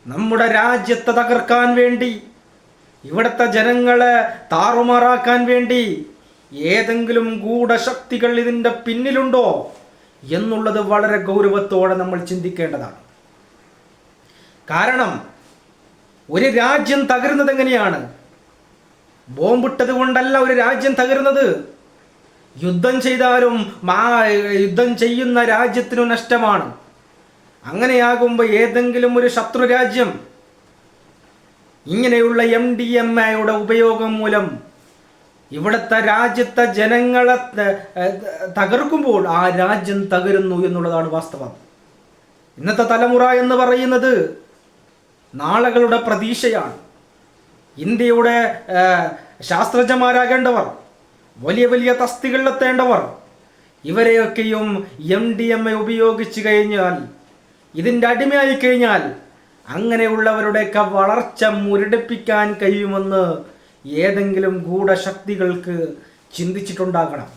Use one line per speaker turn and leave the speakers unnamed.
നമ്മുടെ രാജ്യത്തെ തകർക്കാൻ വേണ്ടി, ഇവിടുത്തെ ജനങ്ങളെ താറുമാറാക്കാൻ വേണ്ടി ഏതെങ്കിലും ഗൂഢശക്തികൾ ഇതിൻ്റെ പിന്നിലുണ്ടോ എന്നുള്ളത് വളരെ ഗൗരവത്തോടെ നമ്മൾ ചിന്തിക്കേണ്ടതാണ്. കാരണം ഒരു രാജ്യം തകരുന്നത് എങ്ങനെയാണ്? ബോംബിട്ടത് കൊണ്ടല്ല ഒരു രാജ്യം തകരുന്നത്. യുദ്ധം ചെയ്താലും യുദ്ധം ചെയ്യുന്ന രാജ്യത്തിനു നഷ്ടമാണ്. അങ്ങനെയാകുമ്പോൾ ഏതെങ്കിലും ഒരു ശത്രു രാജ്യം ഇങ്ങനെയുള്ള MDMA ഉപയോഗം മൂലം ഇവിടുത്തെ രാജ്യത്തെ ജനങ്ങളെ തകർക്കുമ്പോൾ ആ രാജ്യം തകരുന്നു എന്നുള്ളതാണ് വാസ്തവം. ഇന്നത്തെ തലമുറ എന്ന് പറയുന്നത് നാളുകളുടെ പ്രതീക്ഷയാണ്. ഇന്ത്യയുടെ ശാസ്ത്രജ്ഞന്മാരാകേണ്ടവർ, വലിയ വലിയ തസ്തികളിലെത്തേണ്ടവർ, ഇവരെയൊക്കെയും MDMA ഉപയോഗിച്ചു കഴിഞ്ഞാൽ, ഇതിൻ്റെ അടിമയായി കഴിഞ്ഞാൽ അങ്ങനെയുള്ളവരുടെയൊക്കെ വളർച്ച മുരടിപ്പിക്കാൻ കഴിയുമെന്ന് ഏതെങ്കിലും ഗൂഢശക്തികൾക്ക് ചിന്തിച്ചിട്ടുണ്ടാകണം.